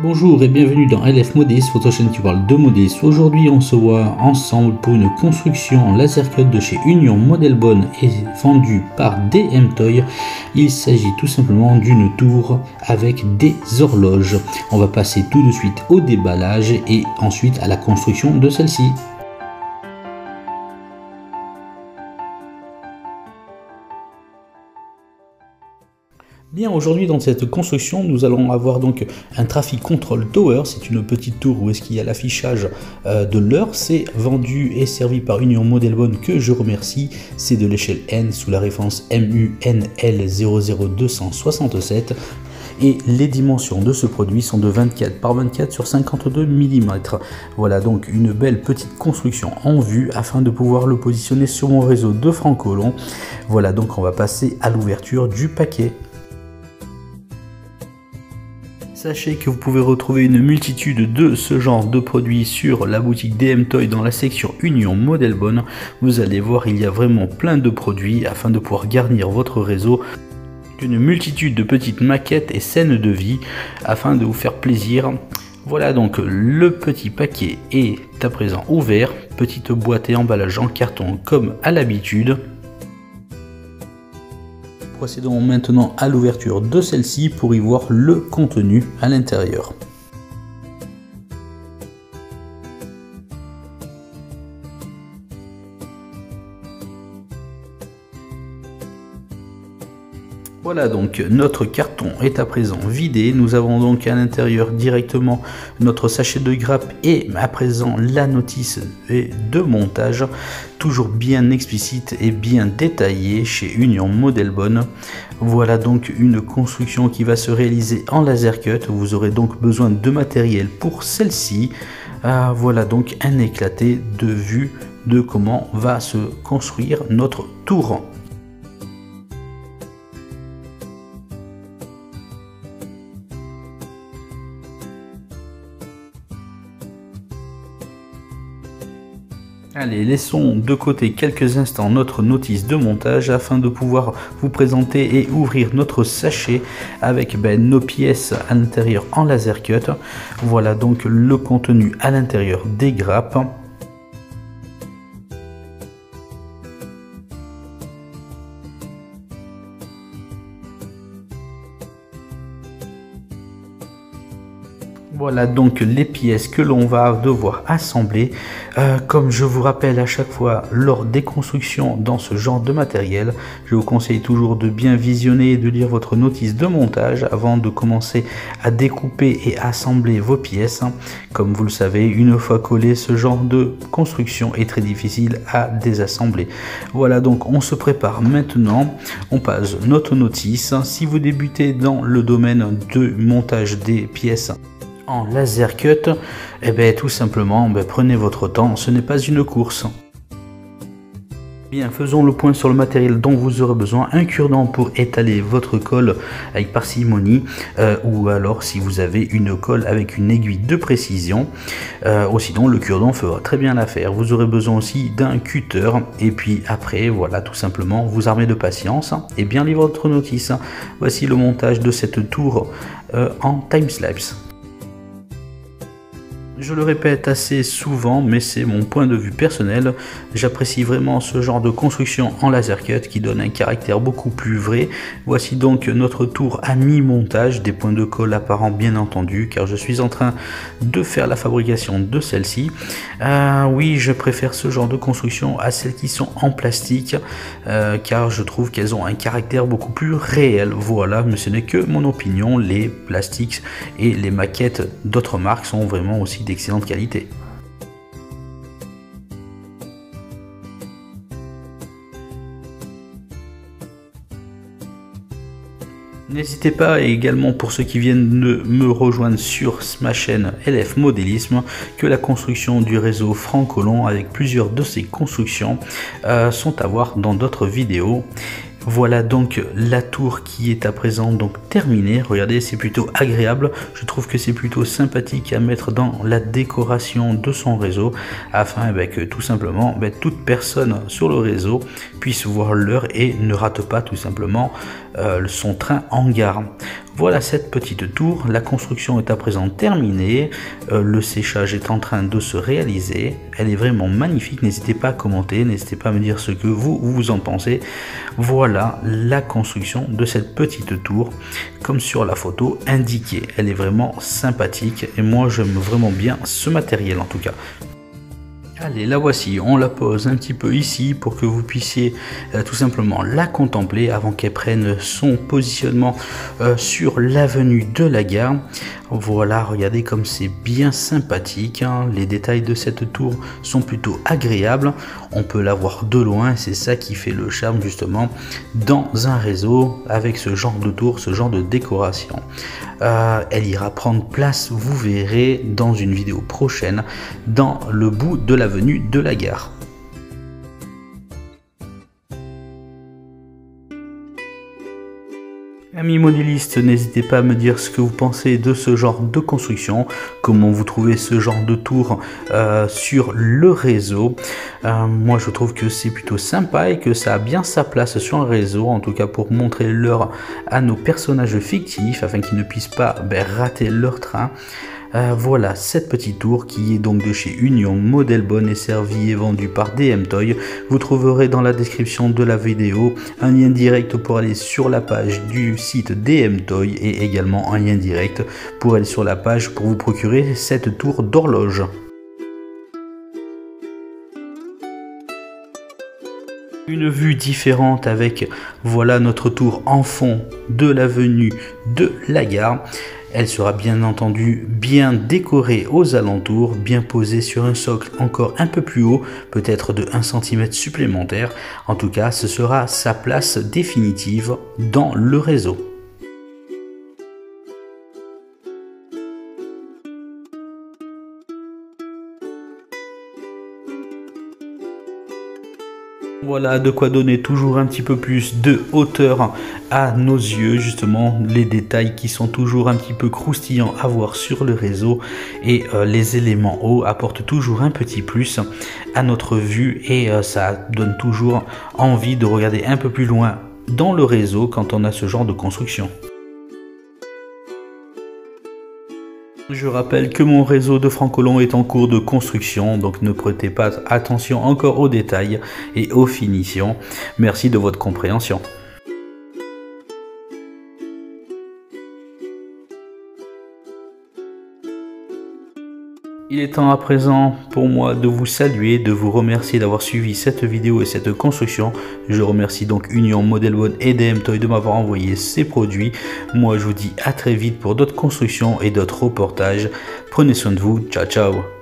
Bonjour et bienvenue dans LF Modélisme, votre chaîne qui parle de modélisme. Aujourd'hui on se voit ensemble pour une construction en laser cut de chez Union Model Bonne et vendue par DM Toy. Il s'agit tout simplement d'une tour avec des horloges. On va passer tout de suite au déballage et ensuite à la construction de celle-ci. Bien, aujourd'hui dans cette construction, nous allons avoir donc un Traffic Control Tower. C'est une petite tour où est-ce qu'il y a l'affichage de l'heure. C'est vendu et servi par Union Model Bonne que je remercie. C'est de l'échelle N sous la référence MUNL00267. Et les dimensions de ce produit sont de 24 par 24 sur 52 mm. Voilà donc une belle petite construction en vue afin de pouvoir le positionner sur mon réseau de Francolon. Voilà donc on va passer à l'ouverture du paquet. Sachez que vous pouvez retrouver une multitude de ce genre de produits sur la boutique DM Toy dans la section Union Model Bonne. Vous allez voir, il y a vraiment plein de produits afin de pouvoir garnir votre réseau. Une multitude de petites maquettes et scènes de vie afin de vous faire plaisir. Voilà donc le petit paquet est à présent ouvert. Petite boîte et emballage en carton comme à l'habitude. Procédons maintenant à l'ouverture de celle-ci pour y voir le contenu à l'intérieur. Voilà donc notre carton est à présent vidé. Nous avons donc à l'intérieur directement notre sachet de grappe et à présent la notice de montage, toujours bien explicite et bien détaillée chez Union Model Bonne. Voilà donc une construction qui va se réaliser en laser cut. Vous aurez donc besoin de matériel pour celle-ci. Voilà donc un éclaté de vue de comment va se construire notre tour. Allez, laissons de côté quelques instants notre notice de montage afin de pouvoir vous présenter et ouvrir notre sachet avec nos pièces à l'intérieur en laser cut. Voilà donc le contenu à l'intérieur des grappes. Voilà donc les pièces que l'on va devoir assembler. Comme je vous rappelle à chaque fois lors des constructions dans ce genre de matériel, je vous conseille toujours de bien visionner et de lire votre notice de montage avant de commencer à découper et assembler vos pièces. Comme vous le savez, une fois collé, ce genre de construction est très difficile à désassembler. Voilà donc on se prépare maintenant, on passe notre notice. Si vous débutez dans le domaine de montage des pièces en laser cut, tout simplement prenez votre temps, ce n'est pas une course. Bien, faisons le point sur le matériel dont vous aurez besoin. Un cure-dent pour étaler votre colle avec parcimonie, ou alors si vous avez une colle avec une aiguille de précision, ou sinon le cure-dent fera très bien l'affaire. Vous aurez besoin aussi d'un cutter, et puis après voilà, tout simplement vous armez de patience et bien lire votre notice. Voici le montage de cette tour en time-lapse. Je le répète assez souvent, mais c'est mon point de vue personnel. J'apprécie vraiment ce genre de construction en laser cut qui donne un caractère beaucoup plus vrai. Voici donc notre tour à mi-montage, des points de colle apparents bien entendu, car je suis en train de faire la fabrication de celle-ci. Oui, je préfère ce genre de construction à celles qui sont en plastique, car je trouve qu'elles ont un caractère beaucoup plus réel. Voilà, mais ce n'est que mon opinion. Les plastiques et les maquettes d'autres marques sont vraiment aussi d'excellente qualité. N'hésitez pas, et également pour ceux qui viennent de me rejoindre sur ma chaîne LF Modélisme, que la construction du réseau Francolon avec plusieurs de ces constructions sont à voir dans d'autres vidéos. Voilà donc la tour qui est à présent donc terminée. Regardez, c'est plutôt agréable. Je trouve que c'est plutôt sympathique à mettre dans la décoration de son réseau afin que tout simplement toute personne sur le réseau puisse voir l'heure et ne rate pas tout simplement son train en gare. Voilà cette petite tour, la construction est à présent terminée, le séchage est en train de se réaliser, elle est vraiment magnifique, n'hésitez pas à commenter, n'hésitez pas à me dire ce que vous en pensez. Voilà la construction de cette petite tour, comme sur la photo indiquée, elle est vraiment sympathique et moi j'aime vraiment bien ce matériel en tout cas. Allez, la voici, on la pose un petit peu ici pour que vous puissiez tout simplement la contempler avant qu'elle prenne son positionnement sur l'avenue de la gare. Voilà, regardez comme c'est bien sympathique, hein. Les détails de cette tour sont plutôt agréables, on peut la voir de loin, c'est ça qui fait le charme justement dans un réseau avec ce genre de tour, ce genre de décoration. Elle ira prendre place, vous verrez dans une vidéo prochaine, dans le bout de l'avenue de la gare. Amis modélistes, n'hésitez pas à me dire ce que vous pensez de ce genre de construction, comment vous trouvez ce genre de tour sur le réseau. Moi je trouve que c'est plutôt sympa et que ça a bien sa place sur un réseau, en tout cas pour montrer l'heure à nos personnages fictifs afin qu'ils ne puissent pas rater leur train. Voilà cette petite tour qui est donc de chez Union Model Bonne et servie et vendue par DM Toy. Vous trouverez dans la description de la vidéo un lien direct pour aller sur la page du site DM Toy et également un lien direct pour aller sur la page pour vous procurer cette tour d'horloge. Une vue différente avec voilà notre tour en fond de l'avenue de la gare. Elle sera bien entendu bien décorée aux alentours, bien posée sur un socle encore un peu plus haut, peut-être de 1 cm supplémentaire. En tout cas, ce sera sa place définitive dans le réseau. Voilà de quoi donner toujours un petit peu plus de hauteur à nos yeux, justement les détails qui sont toujours un petit peu croustillants à voir sur le réseau et les éléments hauts apportent toujours un petit plus à notre vue et ça donne toujours envie de regarder un peu plus loin dans le réseau quand on a ce genre de construction. Je rappelle que mon réseau de Francolon est en cours de construction, donc ne prêtez pas attention encore aux détails et aux finitions. Merci de votre compréhension. Il est temps à présent pour moi de vous saluer, de vous remercier d'avoir suivi cette vidéo et cette construction. Je remercie donc Union Model Bonne et DM Toy de m'avoir envoyé ces produits. Moi je vous dis à très vite pour d'autres constructions et d'autres reportages. Prenez soin de vous, ciao ciao.